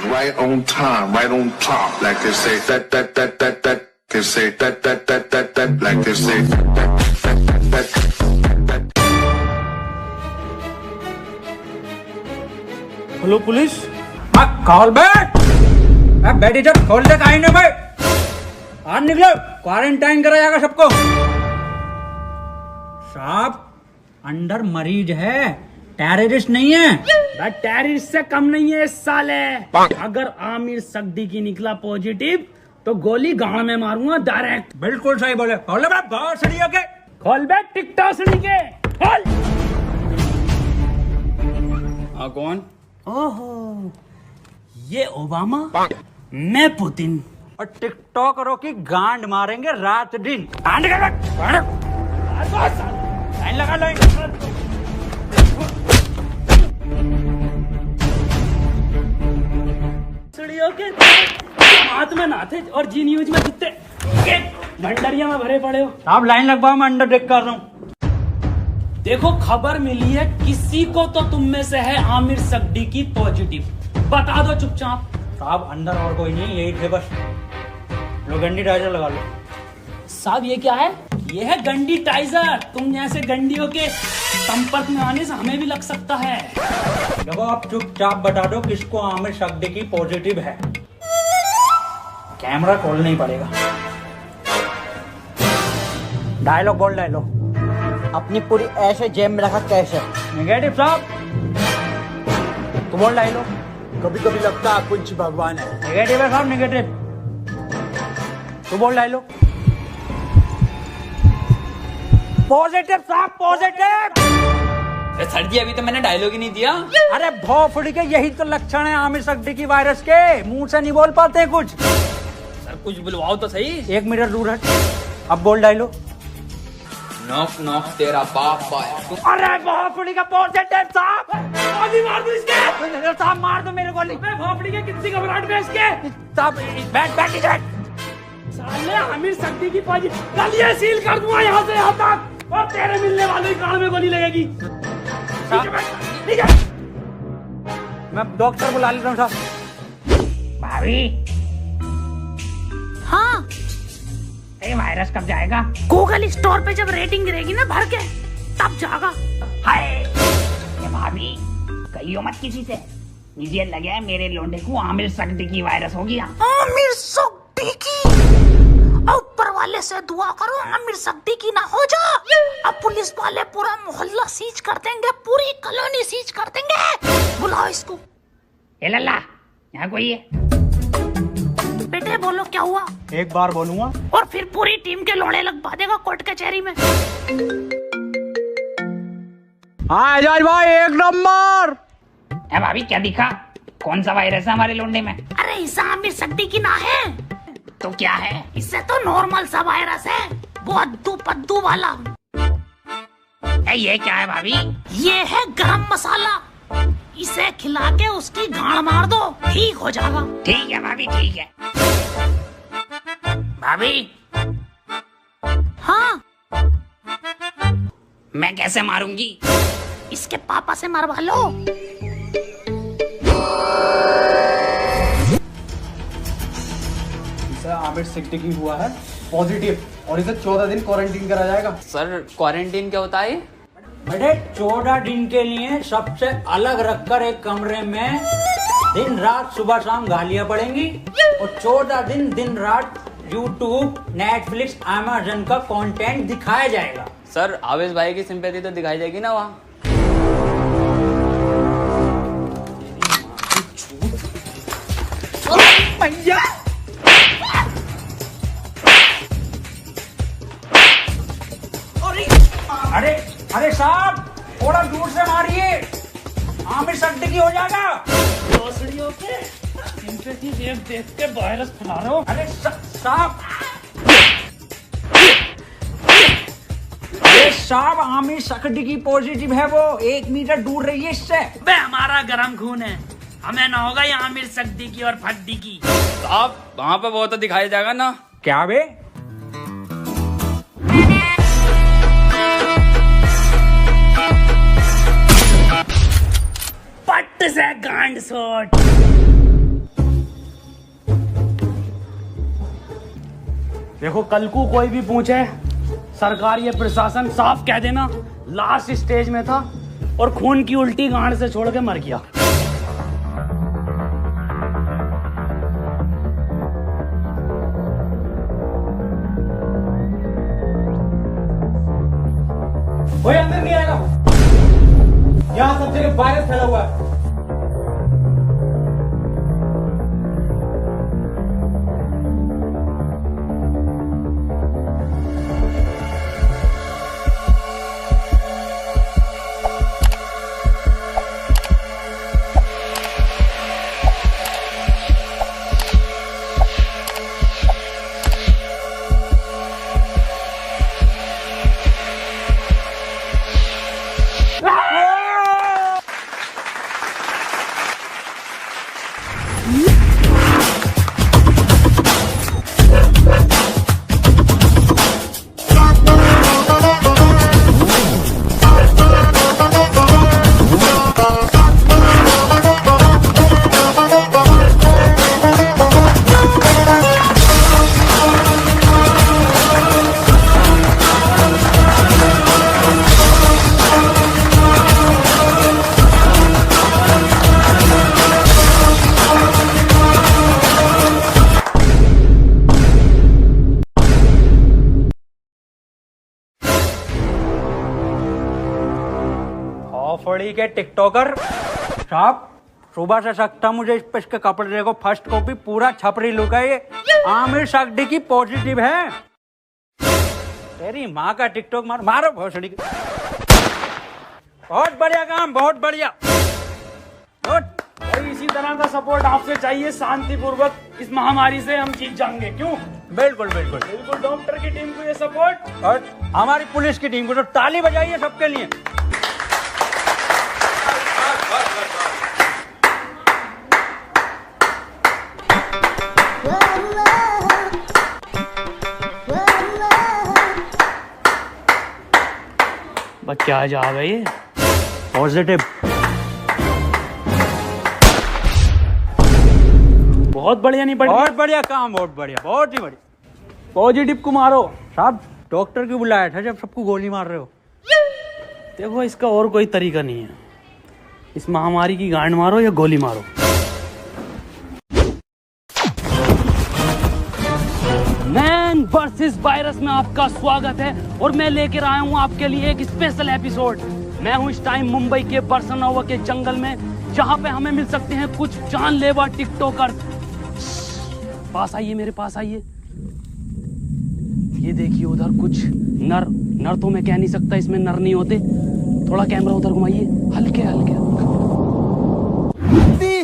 right on time, right on top, like they say that. They say that, like they say that. Hello police. Call back. बैठ जा, खोल दे काहे ना भाई। आज निकलो, क्वारंटाइन करा जाएगा सबको। साहब अंदर मरीज है, टेररिस्ट नहीं है। टेररिस्ट से कम नहीं है इस साले। अगर आमिर सिद्दीकी निकला पॉजिटिव तो गोली गांव में मारूंगा डायरेक्ट। बिल्कुल सही बोले। खोल बे बहुत सड़ी के। खोल बे टिकटॉक सड़ी के खोल। हाँ कौन? ओहो ये ओबामा, मैं पुतिन। और टिकटॉकरों की गांड मारेंगे रात दिन। लाइन लगा लो। सड़ियों के हाथ में नाथे और जी न्यूज में कितने भंडरिया में भरे पड़े हो। आप लाइन लगवाओ, मैं अंडर टेक कर रहा हूँ। देखो खबर मिली है किसी को तो तुम में से है आमिर सिद्दीकी पॉजिटिव, बता दो चुपचाप। साहब अंदर और कोई नहीं, यही थे बस। लो गंडी टाइजर लगा लो। साहब ये क्या है? ये है गंडी टाइजर। तुम जैसे गंडियों के संपर्क में आने से हमें भी लग सकता है। देखो आप चुपचाप बता दो किसको आमिर सिद्दीकी पॉजिटिव है। कैमरा खोल नहीं पड़ेगा। डायलॉग बोल डायलॉग। अपनी पूरी ऐसे जेब में रखा कैसे? नेगेटिव साहब तो बोल डायलॉग। कभी कभी लगता है कुछ भगवान है। नेगेटिव है साहब, नेगेटिव तो बोल डायलॉग। पॉजिटिव साहब पॉजिटिव। सर जी अभी तो मैंने डायलॉग ही नहीं दिया। अरे भोफड़ी के यही तो लक्षण है आमिर सिद्दीकी वायरस के। मुंह से नहीं बोल पाते कुछ। सर कुछ बुलवाओ तो सही। 1 मीटर दूर हट। अब बोल डायलॉग। नॉक नॉक तेरा बाप आया। अरे भोफड़ी का पॉजिटिव साहब। गोली मार दो इसके। साहब मार दो मेरे गोली। भोपड़ी के कितनी घबराहट में इसके। साहब बैठ। साले आमिर सिद्दीकी पॉजिटिव, गलियां सील कर दूंगा यहाँ से यहाँ तक और तेरे मिलने वालों की कान में गोली लगेगी। ठीक है मैं डॉक्टर बुला लेता हूँ साहब। भाभी हाँ ये वायरस कब जाएगा? गूगल स्टोर पे जब रेटिंग गिरेगी ना भर के तब जाएगा। हाय ये भाभी कहियो मत किसी से। मुझे लगे है मेरे लोंडे को आमिर सिद्दीकी वायरस हो गया। आमिर सिद्दीकी, ऊपर वाले से दुआ करो आमिर सिद्दीकी ना हो जा। अब पुलिस वाले पूरा मोहल्ला सीज कर देंगे, पूरी कॉलोनी सीज कर देंगे। बुलाओ इसको। ए लल्ला यहाँ कोई है? बेटे बोलो क्या हुआ? एक बार बोलूंगा और फिर पूरी टीम के लोड़े लगवा देगा कोर्ट कचहरी में। हाँ एजाज भाई एक नंबर। ए भाभी क्या दिखा? कौन सा वायरस है हमारे लोंडे में? अरे इसे आमिर सिद्दीकी ना है तो क्या है? इससे तो नॉर्मल सा वायरस है, वो अद्दू पद्दू वाला। ये क्या है भाभी? ये है गरम मसाला। इसे खिला के उसकी गांड मार दो, ठीक हो जाएगा। ठीक है भाभी ठीक है। भाभी हाँ मैं कैसे मारूंगी? इसके पापा से मरवा लो। आमिर सिद्दीकी हुआ है पॉजिटिव और इसे 14 दिन क्वारंटीन करा जाएगा। सर क्वारंटीन क्या होता है? बेटे 14 दिन के लिए सबसे अलग रखकर एक कमरे में दिन रात सुबह शाम गालियां पड़ेंगी और 14 दिन दिन रात यूट्यूब, नेटफ्लिक्स, अमेज़न का कंटेंट दिखाया जाएगा। सर आवेश भाई की सिंपैथी तो दिखाई जाएगी ना वहाँ। अरे अरे साहब थोड़ा दूर से मारिए, आमिर सिद्दीकी हो जाएगा। दोसड़ियों के सिंपैथी देख के वायरस फैला रहे हो। अरे साहब अरे साहब आमिर सिद्दीकी पॉजिटिव है, वो 1 मीटर दूर रहिए इससे। बे हमारा गरम खून है, हमें ना होगा ये आमिर सिद्दीकी और फद्दीकी। साहब वहाँ पे वो तो दिखाया जाएगा ना। क्या बे? पट्ट से गांड सोट। देखो कल को कोई भी पूछे, सरकार ये प्रशासन साफ कह देना लास्ट स्टेज में था और खून की उल्टी गांड से छोड़ के मर गया। कोई अंदर नहीं आएगा, यहाँ सब जगह वायरस फैला हुआ है। फड़ी के टिकटॉकर साहब, सुबह से सकता मुझे इसके कपड़े देखो, फर्स्ट कॉपी पूरा छपरी लुक है ये। आमिर सगडी की पॉजिटिव है। तेरी माँ का टिकटॉक मारो भोसड़ी। बहुत बढ़िया काम, बहुत बढ़िया। और इसी तरह का सपोर्ट आपसे चाहिए, शांतिपूर्वक इस महामारी से हम जीत जाएंगे। क्यों? बिल्कुल बिल्कुल बिल्कुल। डॉक्टर की टीम को ये सपोर्ट और हमारी पुलिस की टीम को तो ताली बजाइए सबके लिए। बच्चे आज आ गए पॉजिटिव। बहुत बढ़िया। नहीं बढ़िया? बहुत बढ़िया काम, बहुत बढ़िया, बहुत ही बढ़िया। पॉजिटिव को मारो साहब, डॉक्टर क्यों बुलाया था जब सबको गोली मार रहे हो? देखो इसका और कोई तरीका नहीं है, इस महामारी की गांड मारो या गोली मारो। मैन वर्सेस वायरस में आपका स्वागत है और मैं लेकर आया हूं आपके लिए एक स्पेशल एपिसोड। मैं हूं इस टाइम मुंबई के बरसनोवा के जंगल में, जहां पे हमें मिल सकते हैं कुछ जानलेवा टिकटॉकर। पास आइए, मेरे पास आइए। ये देखिए उधर कुछ नर तो मैं कह नहीं सकता, इसमें नर नहीं होते। थोड़ा कैमरा उधर घुमाइए, हल्के हल्के।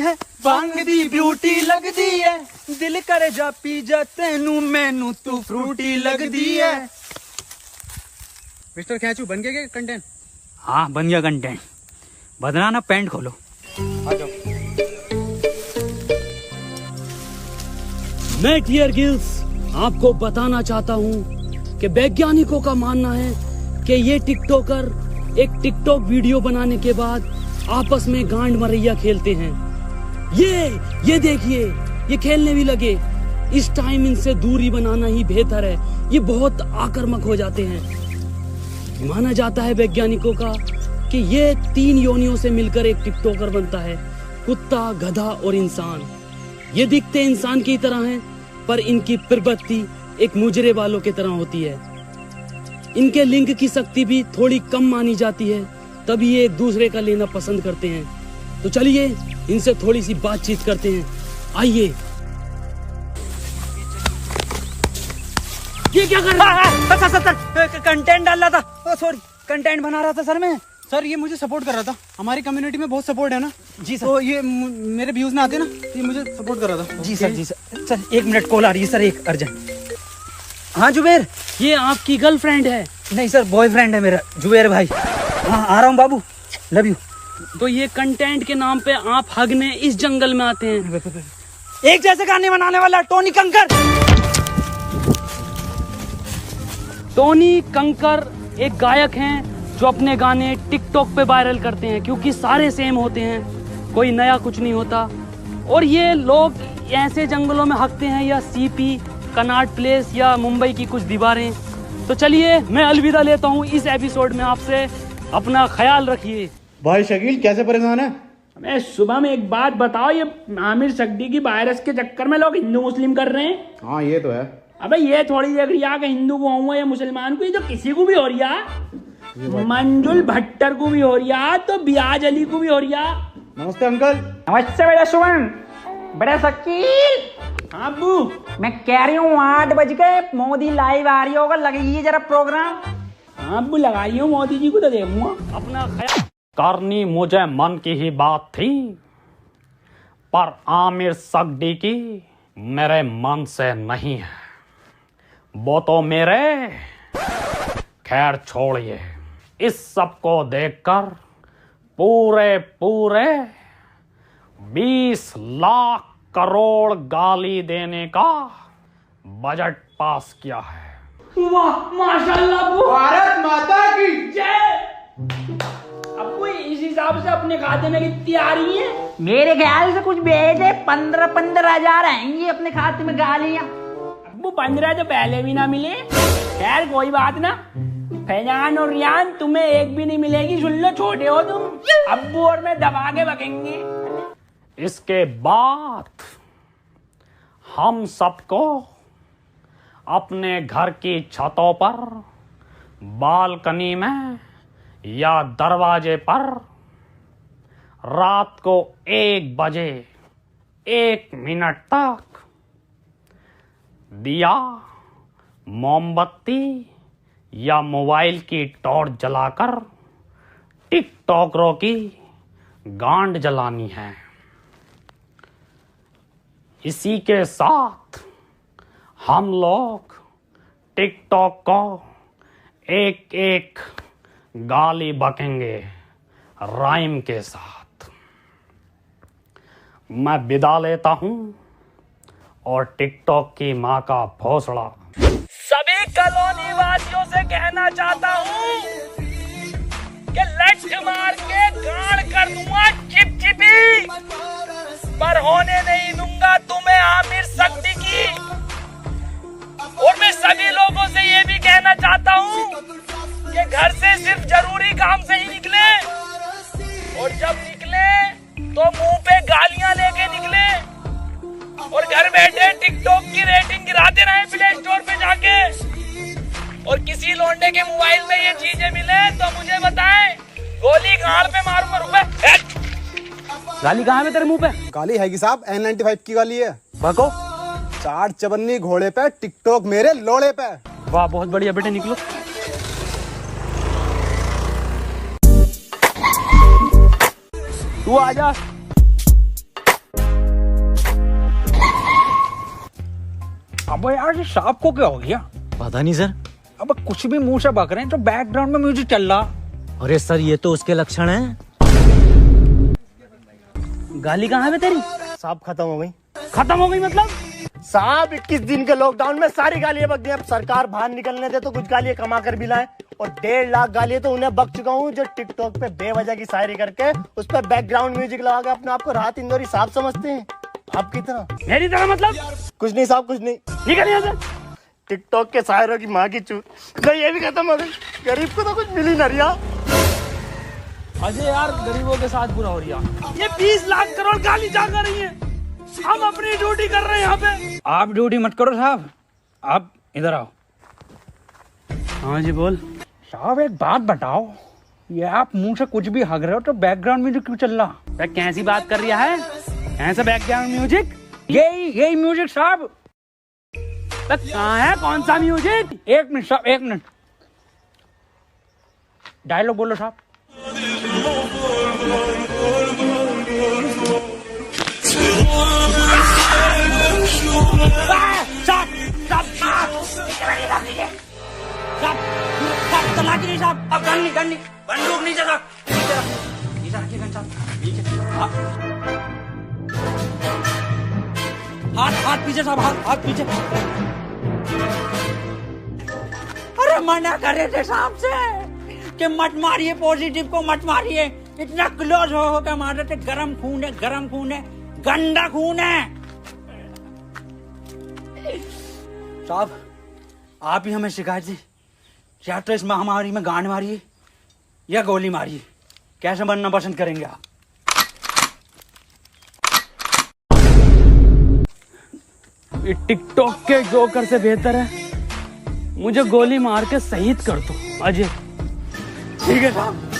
है बांग दी ब्यूटी लगदी है, दिल करे जा पी जा तेनू मैनू तू फ्रूटी लगदी है। मिस्टर खैचू बन गया कंटेंट? हाँ बन गया कंटेंट। बदला ना, पैंट खोलो। आ जाओ। मैं डियर गिल्स आपको बताना चाहता हूं कि वैज्ञानिकों का मानना है कि ये टिकटॉकर एक टिकटॉक वीडियो बनाने के बाद आपस में गांड मरैया खेलते हैं। ये देखिए, ये खेलने भी लगे। इस टाइम इनसे दूरी बनाना ही बेहतर है, ये बहुत आक्रामक हो जाते हैं। माना जाता है वैज्ञानिकों का कि ये 3 योनियों से मिलकर एक टिकटॉकर बनता है, कुत्ता, गधा और इंसान। ये दिखते इंसान की तरह हैं, पर इनकी प्रवृत्ति एक मुजरे वालों की तरह होती है। इनके लिंग की शक्ति भी थोड़ी कम मानी जाती है, तभी ये एक दूसरे का लेना पसंद करते हैं। तो चलिए इनसे थोड़ी सी बातचीत करते हैं, आइए। ये क्या कर रहा है? सर कंटेंट डाल रहा था, सॉरी कंटेंट बना रहा था सर मैं। सर ये मुझे सपोर्ट कर रहा था, हमारी कम्युनिटी में बहुत सपोर्ट है ना जी सर। तो ये मेरे व्यूज में आते ना, ये मुझे सपोर्ट कर रहा था। जी सर, जी सर। सर 1 मिनट, कॉल आ रही है सर, एक अर्जेंट। हाँ जुबेर। ये आपकी गर्लफ्रेंड है? नहीं सर, बॉयफ्रेंड है मेरा, जुबेर भाई। हाँ आ रहा हूँ बाबू, लव यू। तो ये कंटेंट के नाम पे आप हगने इस जंगल में आते हैं? एक जैसे गाने बनाने वाला टोनी कंकर। टोनी कंकर एक गायक हैं जो अपने गाने टिकटॉक पे वायरल करते हैं, क्योंकि सारे सेम होते हैं, कोई नया कुछ नहीं होता। और ये लोग ऐसे जंगलों में हकते हैं या सीपी कनॉट प्लेस या मुंबई की कुछ दीवारें। तो चलिए मैं अलविदा लेता हूँ इस एपिसोड में आपसे। अपना ख्याल रखिए। भाई शकील कैसे परेशान है? मैं सुबह में एक बात बताओ, ये आमिर सक्दी की वायरस के चक्कर में लोग हिंदू मुस्लिम कर रहे हैं। हाँ ये तो है। अबे ये थोड़ी देख रही है कि हिंदू को हुआ या मुसलमान को, ये तो किसी को भी हो रही है। मंजुल भट्टर को भी हो रही है, तो बियाज अली को भी हो रही है। नमस्ते अंकल। नमस्ते बेटा सुमन। बेटा शकील। हाँ अब्बू। मैं कह रही हूँ 8 बज गए, मोदी लाइव आ रही होगा, लगाइए जरा प्रोग्राम। हाँ अब्बू लगाई हूँ, मोदी जी को तो देखूंगा। अपना ख्याल करनी मुझे मन की ही बात थी, पर आमिर सक्दी की मेरे मन से नहीं है। वो तो मेरे, खैर छोड़िए। इस सब को देखकर पूरे 20 लाख करोड़ गाली देने का बजट पास किया है। वाह माशाल्लाह अब्बू। भारत माता की जय। अब्बू इस हिसाब से अपने खाते में कितनी आ रही है? मेरे ख्याल से कुछ भेजे 15,000 आएंगी अपने खाते में गालियां। अब्बू 15 तो पहले भी ना मिले। खैर कोई बात ना। फैजान और रियान तुम्हें एक भी नहीं मिलेगी, सुन लो, छोटे हो तुम। अब्बू और मैं दबा के बकेंगे। इसके बाद हम सबको अपने घर की छतों पर, बालकनी में या दरवाजे पर रात को 1 बजे 1 मिनट तक दिया, मोमबत्ती या मोबाइल की टॉर्च जलाकर टिकटॉकरों की गांड जलानी है। इसी के साथ हम लोग टिकटॉक को एक गाली बकेंगे राइम के साथ। मैं विदा लेता हूं और टिकटॉक की मां का भोसड़ा सभी कॉलोनी वासियों से कहना चाहता हूँ कि लठ मार के गाड़ कर दूंगा चिपचिपी, पर होने नहीं दूंगा तुम्हें आमिर सक्दी की। और मैं सभी लोगों से ये भी कहना चाहता हूँ कि घर से सिर्फ जरूरी काम से ही निकले, और जब निकले तो मुंह पे गालियां लेके निकले, और घर बैठे टिकटॉक की रेटिंग गिराते रहे प्ले स्टोर पे जाके। और किसी लौंडे के मोबाइल में ये चीजें मिले तो मुझे बताएं, गोली गाड़ पे मारूंगा। रुपए गाली कहाँ है तेरे मुंह पे? गाली है कि साहब N95 की गाली है। बको। 4 चवन्नी घोड़े पे, टिकटॉक मेरे लोड़े पे। वाह बहुत बढ़िया बेटे, निकलो। तू आजा। अब यार ये सांप को क्या हो गया? पता नहीं सर। अब कुछ भी मुंह से बक रहे हैं तो बैकग्राउंड में म्यूजिक चल रहा। अरे सर ये तो उसके लक्षण हैं। गाली कहाँ है तेरी? साहब खत्म हो गई। खत्म हो गई मतलब? साहब 21 दिन के लॉकडाउन में सारी गालियां बक गई। अब सरकार बाहर निकलने दे तो कुछ गालियां कमा कर भी लाए, और 1.5 लाख गालियां तो उन्हें बक चुका हूँ जो टिकटॉक पे बेवजह की शायरी करके उस पर बैकग्राउंड म्यूजिक लगा के अपने आप को राहत इंदौरी साहब समझते हैं। आपकी तरह, मेरी तरह मतलब? कुछ नहीं साहब, कुछ नहीं। निकल यहाँ से। टिकटॉक के शायरों की माँ की चूत। ये भी खत्म हो गई। गरीब को तो कुछ मिल ही ना रिया। अजय यार गरीबों के साथ बुरा हो रही है। ये 20 लाख करोड़ गाली जा कर रही है, हम अपनी ड्यूटी कर रहे हैं यहाँ पे। आप ड्यूटी मत करो साहब, आप इधर आओ। हाँ जी बोल। साहब एक बात बताओ, ये आप मुंह से कुछ भी हग रहे हो तो बैकग्राउंड म्यूजिक क्यों चल रहा? कैसी बात कर रहा है? ऐसा बैकग्राउंड म्यूजिक? यही म्यूजिक साहब। कहाँ है? कौन सा म्यूजिक? 1 मिनट साहब, 1 मिनट। डायलॉग बोलो साहब। अब गन नहीं, बंदूक नहीं जगह। हाथ पीछे साहब, हाथ पीछे। अरे मना करे थे साहब से कि मत मारिए, पॉजिटिव को मत मारिए। इतना क्लोज हो के मारे थे। गरम खून है, गरम खून है, गंदा खून है। साहब आप ही हमें शिकायत दी, या तो इस महामारी में गांड मारिए या गोली मारिए, कैसे बनना पसंद करेंगे आप? टिकटॉक के जोकर से बेहतर है मुझे गोली मार के शहीद कर दो अजय। ठीक है साहब,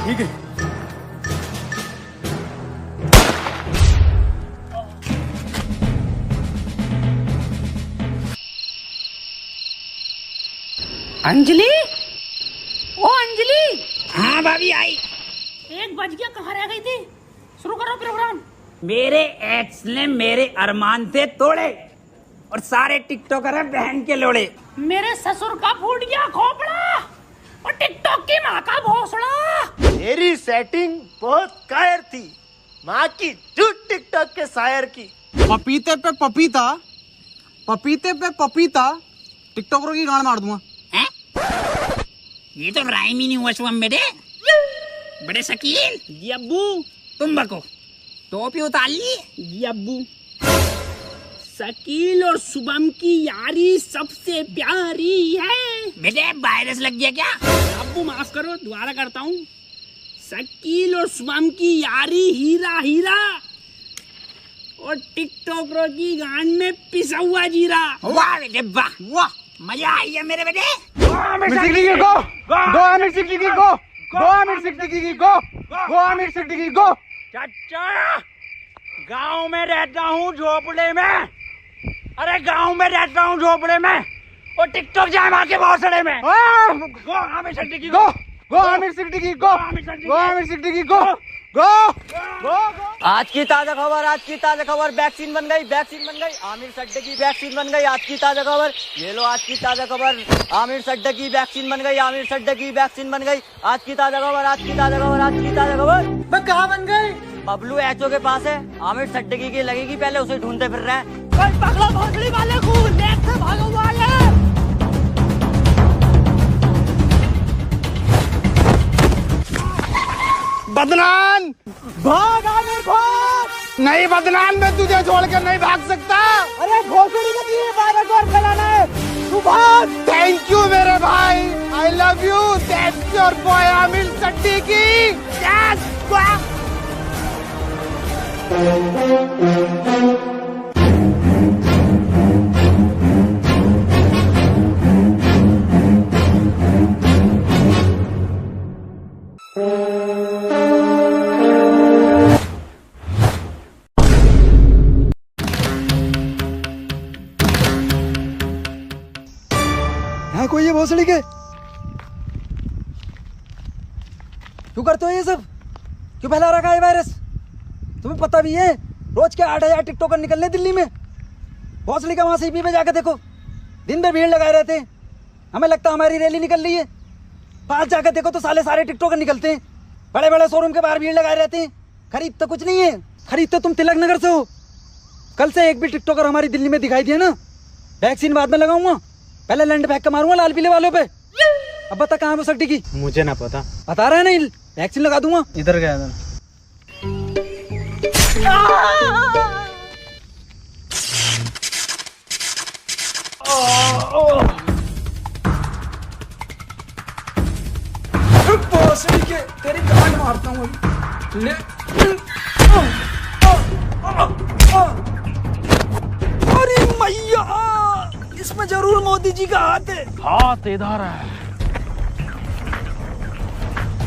ठीक है। अंजलि, ओ अंजलि। हाँ भाभी आई। 1 बज गया, कहाँ रह गई थी? शुरू करो प्रोग्राम। मेरे एक्स ने मेरे अरमान थे तोड़े और सारे टिकटॉकर हैं बहन के लोड़े। मेरे ससुर का फूट गया खोपड़ा और टिकटॉक की माँ का भोसड़ा। मेरी सेटिंग बहुत कायर थी, माँ की झूठ टिकटॉक के शायर की। पपीते पे पपीता, पपीते पे पपीता, टिकटॉकरों की गांड मार दूंगा। ये तो राइम ही नहीं हुआ शुभम बेटे। बड़े शकील। जी अब्बू। तुम बको, टोपी उतार ली। जी अब्बू। शकील और शुभम की यारी सबसे प्यारी है। बेटे वायरस लग गया क्या? अब्बू माफ करो, दोबारा करता हूँ। शकील और शुभम की यारी हीरा हीरा और टिकटॉकरों की गांड में पिसा हुआ जीरा। वाह बेटे वाह, वाह, मजा आई है मेरे बेटे। गो आमिर सिद्दीकी गो, गो आमिर सिद्दीकी गो, गो आमिर सिद्दीकी गो, गो आमिर सिद्दीकी गो। चाचा, गांव में रहता हूँ झोपड़े में, अरे गांव में रहता हूँ झोपड़े में और टिकटॉक जाए मार के भौसड़े में। गो आमिर सिद्दीकी गो, गो आमिर सिद्दीकी गो, गो आमिर सिद्दीकी गो, गो गो। आज की ताजा खबर, आज की ताजा खबर, वैक्सीन बन गई, वैक्सीन बन गई, आमिर सड्डे की वैक्सीन बन गई। आज की ताजा खबर, ये लो आज की ताजा खबर, आमिर सड्डे की वैक्सीन बन गई, आमिर सड्डे की वैक्सीन बन गई। आज की ताजा खबर, आज की ताजा खबर, आज की ताजा खबर। मैं कहाँ बन गई? बबलू एचओ के पास है, आमिर सड्डे की लगेगी, पहले उसे ढूंढते फिर रहे हैं। पकड़ो भोसड़ी वाले को, लेट से भागो वाले। बदनाम, भाग आमिर भाग। नहीं बदनाम, मैं तुझे छोड़ कर नहीं भाग सकता। अरे भोसड़ी का ये वायरस और फैलाना है, तू भाग। थैंक यू मेरे भाई, I love you, that's your boy Aamir Siddiqui. Yes boy. यहाँ कोई है भोसड़ी के? क्यों करते हो ये सब? क्यों फैला रखा है वायरस? तुम्हें पता भी है रोज के 8,000 टिकटॉकर निकलने दिल्ली में। भोसड़ी का वहां सीपी पे जाकर देखो, दिन भर भीड़ लगाए रहते हैं। हमें लगता है हमारी रैली निकल रही है, पास जाकर देखो तो साले टिकटॉकर निकलते हैं। बड़े बड़े शोरूम के बाहर भीड़ लगाए रहते हैं। खरीदते कुछ नहीं है, खरीदते तुम तिलक नगर से हो। कल से एक भी टिकटॉकर हमारी दिल्ली में दिखाई दिया ना, वैक्सीन बाद में लगाऊंगा, पहले लंड फेंक के मारूंगा लाल पीले वालों पे। अब बता कहाँ है वो सट्टी की? मुझे ना पता। बता रहा है नहीं, वैक्सीन लगा दूंगा। इधर गया था। भोसड़ी के तेरी गांड मारता हूँ ले। अरे मैया, इसमें जरूर मोदी जी का हाथ है। हाथ इधर है।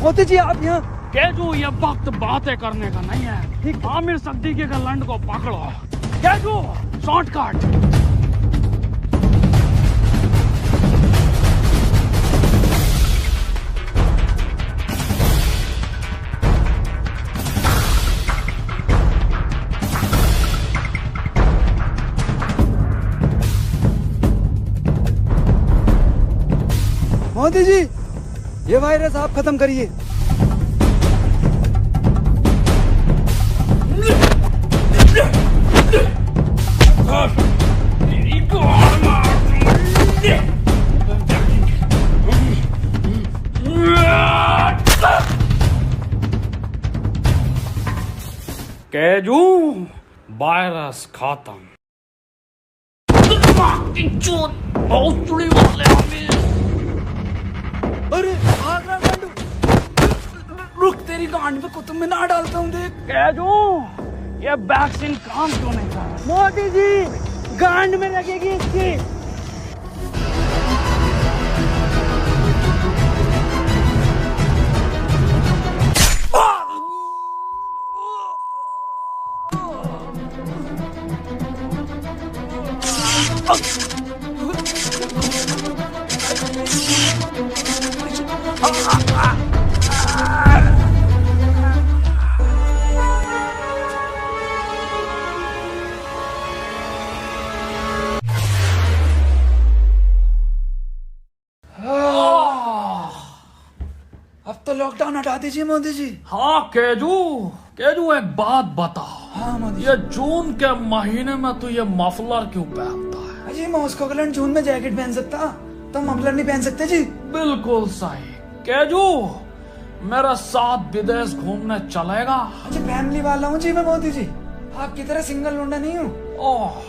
मोदी जी आप यहाँ? केजू, ये वक्त बातें करने का नहीं है। आमिर सिद्दीकी के लंड को पकड़ो। केजू, शॉर्टकट। मोदी जी, ये वायरस आप खत्म करिए। केजू, वायरस खत्म। बहुत चुड़ी वाले आमिर। अरे भाग रहा गांडू। रुक, तेरी गांड पे कुतुब मीनार डालता हूँ, देख। कैजू, ये वैक्सीन काम क्यों नहीं कर रहा? मोदी जी, गांड में लगेगी इसकी। अब तो लॉकडाउन हटा दीजिए मोदी जी। हाँ केजू, केजू एक बात बता। हाँ मोदी ये जून के महीने में तू ये मफलर क्यों पहनता है? जी, मॉस्को के जून में जैकेट पहन सकता, तो मफलर नहीं पहन सकते जी। बिल्कुल सही। केजू, मेरे साथ विदेश घूमने चलेगा? अच्छा, फैमिली वाला हूँ जी मैं मोदी जी, आपकी तरह सिंगल लौंडा नहीं हूँ। ओह,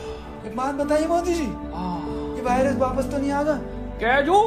एक बात बताइए मोदी जी, ये वायरस वापस तो नहीं आगा? केजू